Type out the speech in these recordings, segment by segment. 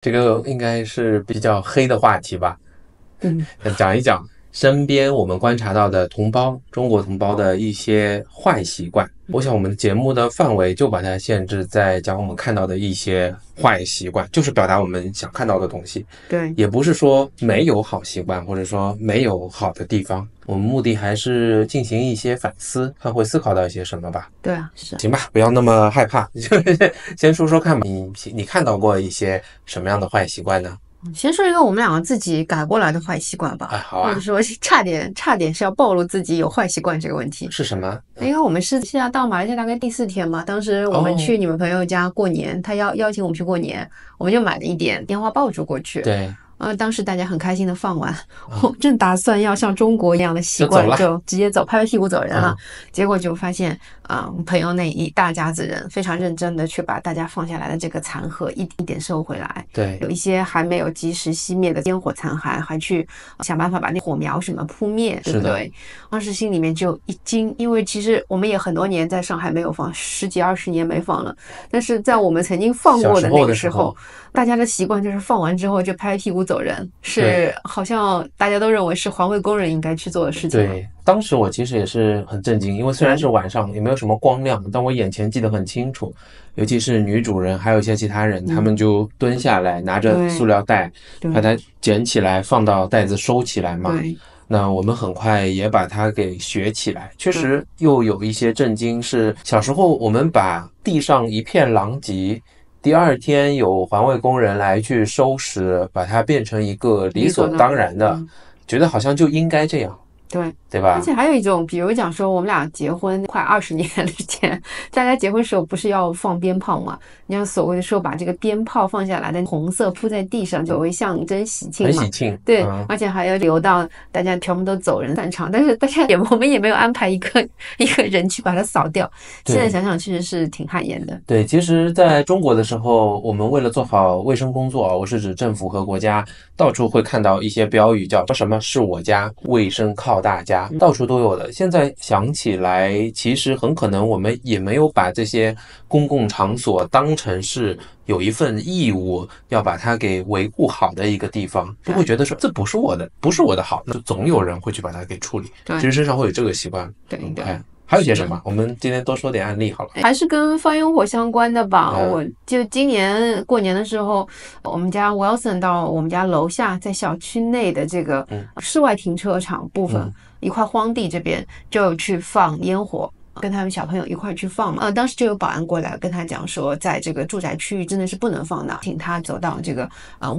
这个应该是比较黑的话题吧。嗯，讲一讲身边我们观察到的同胞，中国同胞的一些坏习惯。我想我们节目的范围就把它限制在讲我们看到的一些坏习惯，就是表达我们想看到的东西。对，也不是说没有好习惯，或者说没有好的地方。我们目的还是进行一些反思，看会思考到一些什么吧。对啊，是。行吧，不要那么害怕，先说说看吧。你看到过一些什么样的坏习惯呢？先说一个我们两个自己改过来的坏习惯吧，好啊，或者说差点是要暴露自己有坏习惯这个问题。是什么？因为我们是现在到马来西亚大概第4天嘛，当时我们去你们朋友家过年，他邀请我们去过年，我们就买了一点烟花爆竹过去。对。当时大家很开心的放完，我正打算要像中国一样的习惯，就直接走，拍拍屁股走人了。结果就发现朋友那一大家子人非常认真的去把大家放下来的这个残核一点收回来。对，有一些还没有及时熄灭的烟火残骸，还去想办法把那火苗什么扑灭，对不对？当时心里面就一惊，因为其实我们也很多年在上海没有放，10几20年没放了，但是在我们曾经放过的那个时候，大家的习惯就是放完之后就拍屁股走人，是好像大家都认为是环卫工人应该去做的事情。对，当时我其实也是很震惊，因为虽然是晚上也没有什么光亮，但我眼前记得很清楚，尤其是女主人还有一些其他人，他们就蹲下来拿着塑料袋把它捡起来放到袋子收起来嘛。那我们很快也把它给学起来，确实又有一些震惊，是小时候我们把地上一片狼藉，第二天有环卫工人来去收拾，把它变成一个理所当然的，觉得好像就应该这样。对吧？而且还有一种，比如讲说我们俩结婚快20年之前，大家结婚时候不是要放鞭炮嘛？你像所谓的说把这个鞭炮放下来的红色铺在地上，作为象征喜庆嘛。很喜庆。对，而且还要留到大家全部都走人散场，但是大家我们也没有安排一个人去把它扫掉。现在想想确实是挺汗颜的。对，其实在中国的时候，我们为了做好卫生工作，我是指政府和国家，到处会看到一些标语，叫什么是我家，卫生靠大家。到处都有的。现在想起来，其实很可能我们也没有把这些公共场所当成是有一份义务要把它给维护好的一个地方，就会觉得说这不是我的好，那总有人会去把它给处理。其实身上会有这个习惯。对。还有些什么？我们今天多说点案例好了。还是跟放烟火相关的吧。我就今年过年的时候，我们家 Wilson 到我们家楼下，在小区内的这个室外停车场部分，一块荒地这边就去放烟火。跟他们小朋友一块去放嘛，当时就有保安过来跟他讲说，在这个住宅区域真的是不能放的，请他走到这个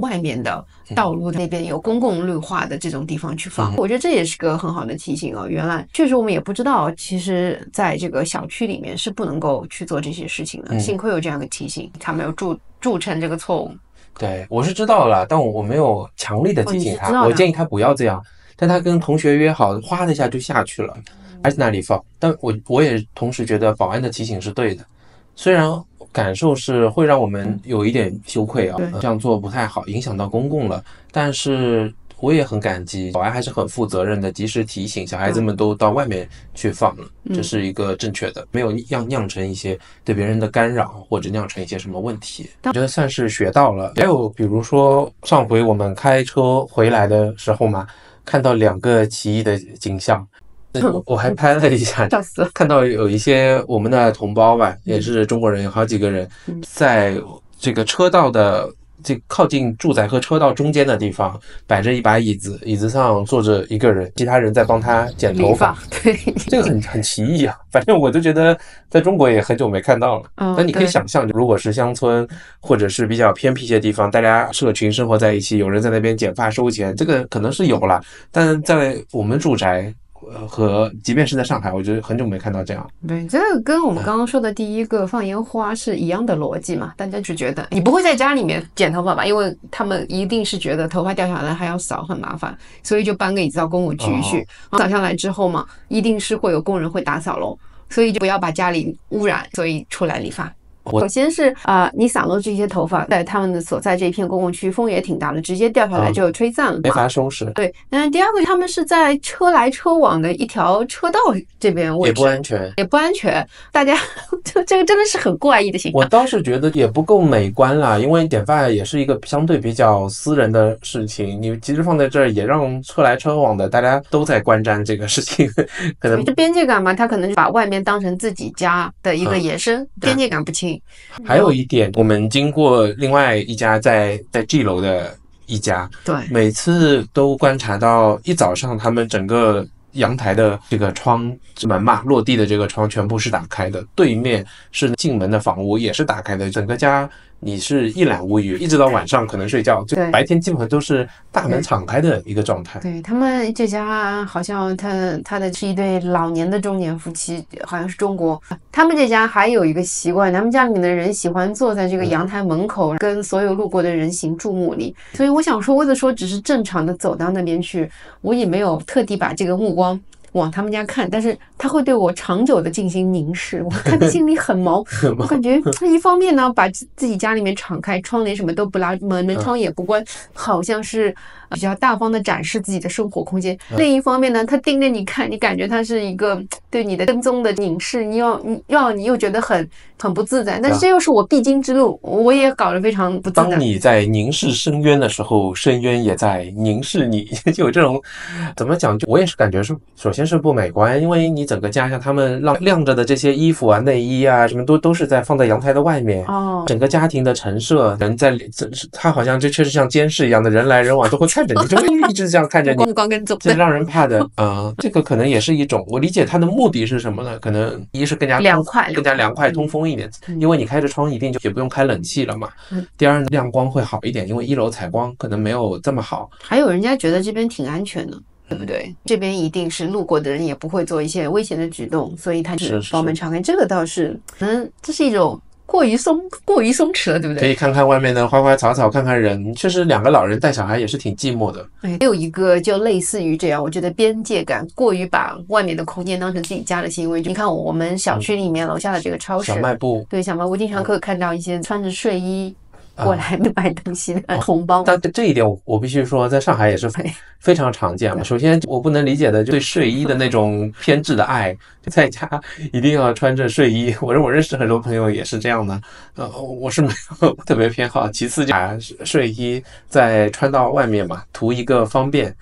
外面的道路那边有公共绿化的这种地方去放。我觉得这也是个很好的提醒哦。原来确实我们也不知道，其实在这个小区里面是不能够去做这些事情的。幸亏有这样的提醒，他没有铸成这个错误。对，我是知道了，但我没有强力的提醒他，我建议他不要这样。但他跟同学约好，哗的一下就下去了。还是那里放，但我也同时觉得保安的提醒是对的，虽然感受是会让我们有一点羞愧啊，这样做不太好，影响到公共了，但是我也很感激保安还是很负责任的，及时提醒小孩子们都到外面去放了，这是一个正确的，没有酿成一些对别人的干扰或者酿成一些什么问题，我觉得算是学到了。还有比如说上回我们开车回来的时候嘛，看到2个奇异的景象。我还拍了一下，看到有一些我们的同胞吧，也是中国人，有好几个人，在这个车道的这靠近住宅和车道中间的地方摆着一把椅子，椅子上坐着一个人，其他人在帮他剪头发。对，这个很奇异啊，反正我就觉得在中国也很久没看到了。但你可以想象，如果是乡村或者是比较偏僻一些地方，大家社群生活在一起，有人在那边剪发收钱，这个可能是有了，但在我们住宅和即便是在上海，我觉得很久没看到这样。对，这个跟我们刚刚说的第一个放烟花是一样的逻辑嘛？大家就觉得你不会在家里面剪头发吧？因为他们一定是觉得头发掉下来还要扫很麻烦，所以就搬个椅子到公共区域去。扫下来之后嘛，一定是会有工人会打扫咯，所以就不要把家里污染，所以出来理发。首先是你散落这些头发在他们的所在这一片公共区，风也挺大的，直接掉下来就吹散了，没法收拾。对，但是第二个，他们是在车来车往的一条车道这边位置，也不安全。大家这个真的是很怪异的情况。我倒是觉得也不够美观啦，因为剪发也是一个相对比较私人的事情，你其实放在这儿也让车来车往的大家都在观瞻这个事情，可能这边界感嘛，他可能就把外面当成自己家的一个延伸，边界感不清。还有一点，我们经过另外一家在 G 楼的一家，对，每次都观察到一早上他们整个阳台的这个窗门嘛，落地的这个窗全部是打开的，对面是进门的房屋也是打开的，整个家你是一览无余，一直到晚上可能睡觉，就白天基本上都是大门敞开的一个状态。对，他们这家好像他的是一对老年的中年夫妻，好像是中国。他们这家还有一个习惯，他们家里面的人喜欢坐在这个阳台门口，跟所有路过的人行注目礼。所以我想说，或者说只是正常的走到那边去，我也没有特地把这个目光往他们家看，但是他会对我长久的进行凝视，我看得心里很毛。我感觉他一方面呢，把自己家里面敞开，窗帘什么都不拉，门窗也不关，好像是比较大方的展示自己的生活空间。另一方面呢，他盯着你看，你感觉他是一个对你的跟踪的凝视，你又觉得很不自在。但是这又是我必经之路，我也搞得非常不自在。当你在凝视深渊的时候，深渊也在凝视你，就有这种怎么讲？就我也是感觉是，首先是不美观，因为你整个家像他们晾着的这些衣服啊、内衣啊，什么都是在放在阳台的外面。整个家庭的陈设，人在他好像就确实像监视一样的，人来人往都会看着你，就会一直这样看着你，光跟踪，这让人怕的。这个可能也是一种，我理解他的目的是什么呢？可能一是更加凉快、通风一点，因为你开着窗一定就也不用开冷气了嘛。第二，亮光会好一点，因为一楼采光可能没有这么好。还有人家觉得这边挺安全的。对不对？这边一定是路过的人也不会做一些危险的举动，所以他就把门敞开。这个倒是，这是一种过于松弛了，对不对？可以看看外面的花花草草，看看人。确实，两个老人带小孩也是挺寂寞的。还有一个就类似于这样，我觉得边界感过于把外面的空间当成自己家的行为。你看我们小区里面楼下的这个超市，小卖部，对，小卖部经常可以看到一些穿着睡衣过来买东西的同胞。但这一点我必须说，在上海也是非常常见嘛。首先我不能理解的就对睡衣的那种偏执的爱，在家一定要穿着睡衣。我认识很多朋友也是这样的，我是没有特别偏好。其次就把睡衣再穿到外面嘛，图一个方便。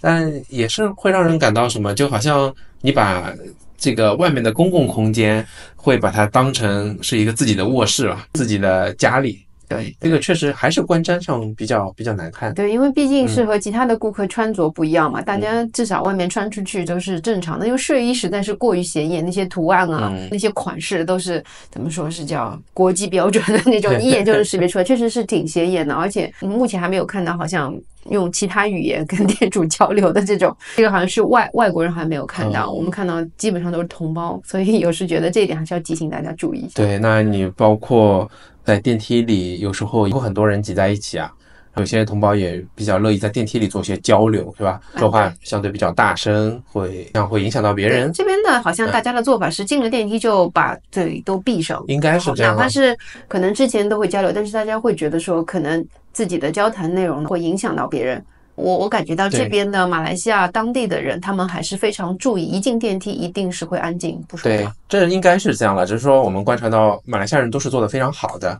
但也是会让人感到什么，就好像你把这个外面的公共空间会把它当成是一个自己的卧室吧，自己的家里。对，这个确实还是观瞻上比较难看。对，因为毕竟是和其他的顾客穿着不一样嘛，大家至少外面穿出去都是正常的。因为睡衣实在是过于显眼，那些图案啊，那些款式都是怎么说是叫国际标准的那种，一眼就能识别出来，确实是挺显眼的。而且目前还没有看到好像用其他语言跟店主交流的这种，这个好像是外国人还没有看到，我们看到基本上都是同胞，所以有时觉得这一点还是要提醒大家注意一下。对，那你包括在电梯里，有时候有很多人挤在一起啊，有些同胞也比较乐意在电梯里做些交流，是吧？说话相对比较大声，会影响到别人。这边的好像大家的做法是进了电梯就把嘴都闭上，应该是这样。哪怕是可能之前都会交流，但是大家会觉得说，可能自己的交谈内容会影响到别人。我感觉到这边的马来西亚当地的人，他们还是非常注意，一进电梯一定是会安静不说话。对，这应该是这样了，只是说我们观察到马来西亚人都是做得非常好的。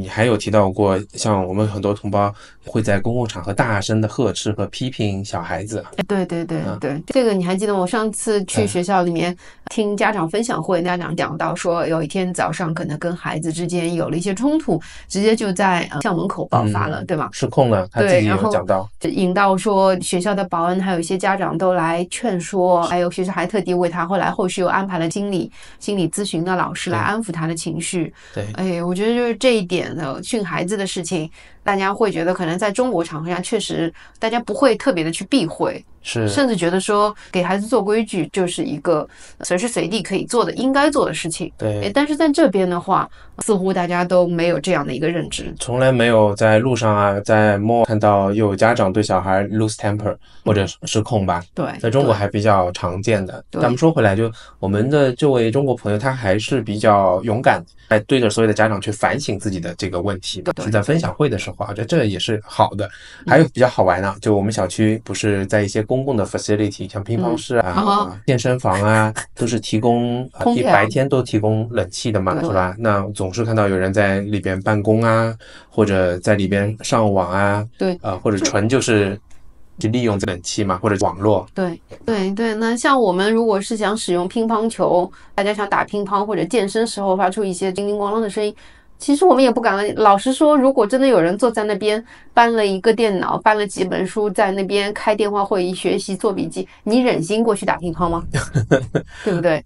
还有提到过，像我们很多同胞会在公共场合大声的呵斥和批评小孩子。对，这个你还记得我上次去学校里面听家长分享会，家长讲到说，有一天早上可能跟孩子之间有了一些冲突，直接就在校门口爆发了，对吗？失控了，他自己有讲到，引到说学校的保安还有一些家长都来劝说，还有学校还特地为他后续又安排了心理咨询的老师来安抚他的情绪。对，我觉得就是这一点的训孩子的事情，大家会觉得可能在中国场合下确实大家不会特别的去避讳，是，甚至觉得说给孩子做规矩就是一个随时随地可以做的应该做的事情。对，但是在这边的话，似乎大家都没有这样的一个认知，从来没有在路上啊，在 mall 看到有家长对小孩 lose temper 或者失控吧。对，在中国还比较常见的。咱们说回来，就我们的这位中国朋友，他还是比较勇敢，来对着所有的家长去反省自己的这个问题，是在分享会的时候，我觉得这也是好的。还有比较好玩的，就我们小区不是在一些公共的 facility， 像乒乓室啊、健身房啊，都是提供一白天都提供冷气的嘛，是吧？那总是看到有人在里边办公啊，或者在里边上网啊，对，或者纯就是利用冷气嘛，或者网络。对。那像我们如果是想使用乒乓球，大家想打乒乓或者健身时候发出一些叮叮咣啷的声音，其实我们也不敢。老实说，如果真的有人坐在那边搬了一个电脑，搬了几本书，在那边开电话会议学习做笔记，你忍心过去打乒乓吗？对不对？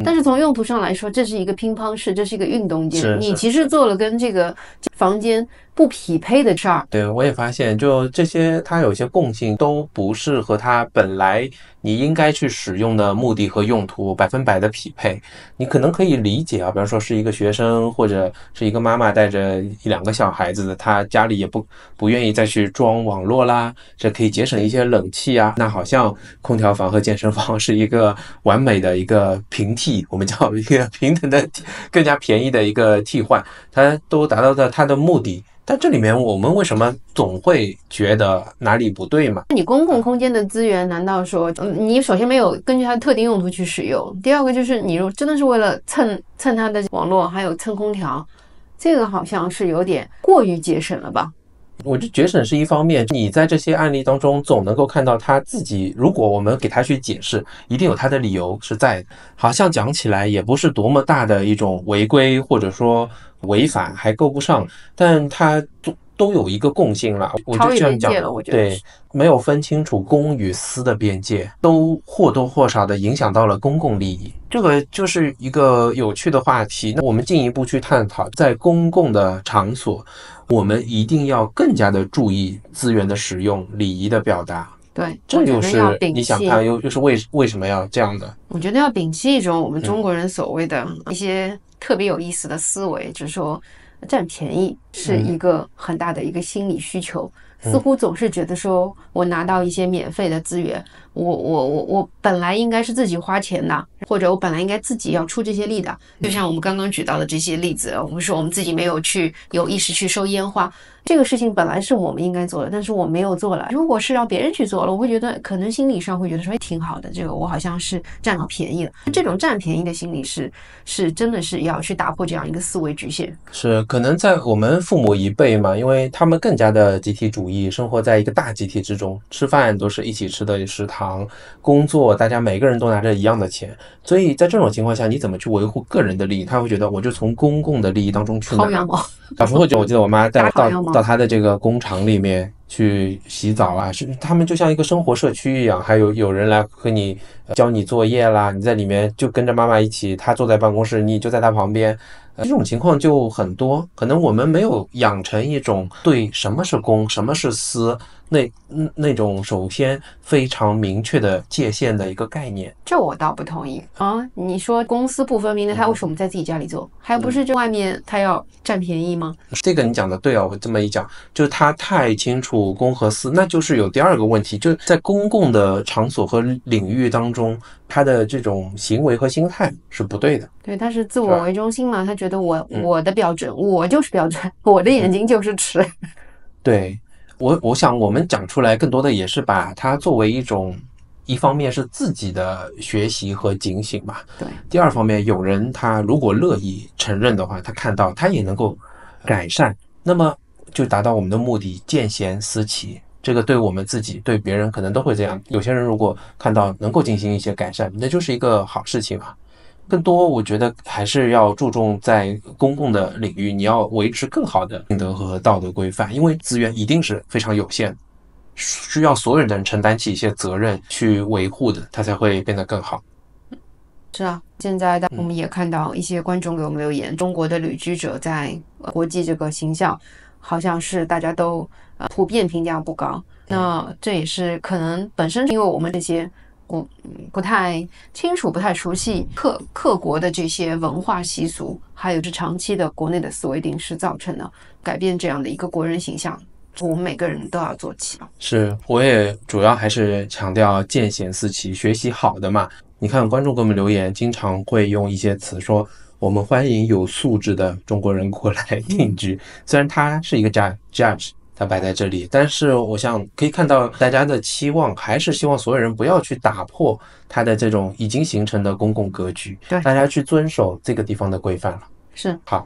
但是从用途上来说，这是一个乒乓室，这是一个运动间，你其实做了跟这个房间不匹配的事儿。对，我也发现，就这些，它有些共性都不是和它本来你应该去使用的目的和用途100%的匹配。你可能可以理解啊，比方说是一个学生，或者是一个妈妈带着1-2个小孩子的，她家里也不愿意再去装网络啦，这可以节省一些冷气啊。那好像空调房和健身房是一个完美的一个平替，我们叫一个平等的、更加便宜的一个替换，它都达到了它的目的。但这里面我们为什么总会觉得哪里不对嘛？你公共空间的资源，难道说你首先没有根据它的特定用途去使用？第二个就是你真的是为了蹭它的网络，还有蹭空调，这个好像是有点过于节省了吧？我觉得节省是一方面，你在这些案例当中总能够看到他自己，如果我们给他去解释，一定有他的理由是在的。好像讲起来也不是多么大的一种违规或者说违反，还够不上，但他都有一个共性了。我就这样讲，对，没有分清楚公与私的边界，都或多或少的影响到了公共利益。这个就是一个有趣的话题。那我们进一步去探讨，在公共的场所，我们一定要更加的注意资源的使用、礼仪的表达。对，这就是你想看又是为什么要这样的？我觉得要摒弃一种我们中国人所谓的一些特别有意思的思维，就是说占便宜是一个很大的一个心理需求。似乎总是觉得说我拿到一些免费的资源，我本来应该是自己花钱的，或者我本来应该自己要出这些力的。就像我们刚刚举到的这些例子，我们说我们自己没有有意识去收烟花，这个事情本来是我们应该做的，但是我没有做了。如果是让别人去做了，我会觉得可能心理上会觉得说挺好的，这个我好像是占到便宜了。这种占便宜的心理是真的是要去打破这样一个思维局限。是可能在我们父母一辈嘛，因为他们更加的集体主义，生活在一个大集体之中，吃饭都是一起吃的食堂，工作大家每个人都拿着一样的钱，所以在这种情况下，你怎么去维护个人的利益？他会觉得我就从公共的利益当中去拿。小时候我记得我妈带我到她的这个工厂里面去洗澡啊，是他们就像一个生活社区一样，还有人来和你教你作业啦，你在里面就跟着妈妈一起，她坐在办公室，你就在她旁边。这种情况就很多，可能我们没有养成一种对什么是公什么是私那种首先非常明确的界限的一个概念。这我倒不同意啊！你说公私不分明的，他为什么在自己家里做？还不是这外面他要占便宜吗？这个你讲的对啊，我这么一讲，就是他太清楚公和私，那就是有第二个问题，就是在公共的场所和领域当中，他的这种行为和心态是不对的。对，他是自我为中心嘛，他觉得我的标准，我就是标准，我的眼睛就是尺。对，我想我们讲出来更多的也是把它作为一方面是自己的学习和警醒嘛。对。第二方面，有人他如果乐意承认的话，他看到他也能够改善，那么就达到我们的目的，见贤思齐。这个对我们自己对别人可能都会这样。有些人如果看到能够进行一些改善，那就是一个好事情嘛。更多我觉得还是要注重在公共的领域，你要维持更好的品德和道德规范，因为资源一定是非常有限，需要所有人承担起一些责任去维护的，它才会变得更好。是啊，现在我们也看到一些观众给我们留言，中国的旅居者在国际这个形象好像是大家都普遍评价不高。那这也是可能本身因为我们这些不太清楚、不太熟悉各国的这些文化习俗，还有这长期的国内的思维定式造成的改变这样的一个国人形象，我们每个人都要做起。是，我也主要还是强调见贤思齐，学习好的嘛。你看观众给我们留言，经常会用一些词说我们欢迎有素质的中国人过来定居，虽然他是一个 judge。它摆在这里，但是我想可以看到大家的期望还是希望所有人不要去打破它的这种已经形成的公共格局，对，大家去遵守这个地方的规范了。是，好。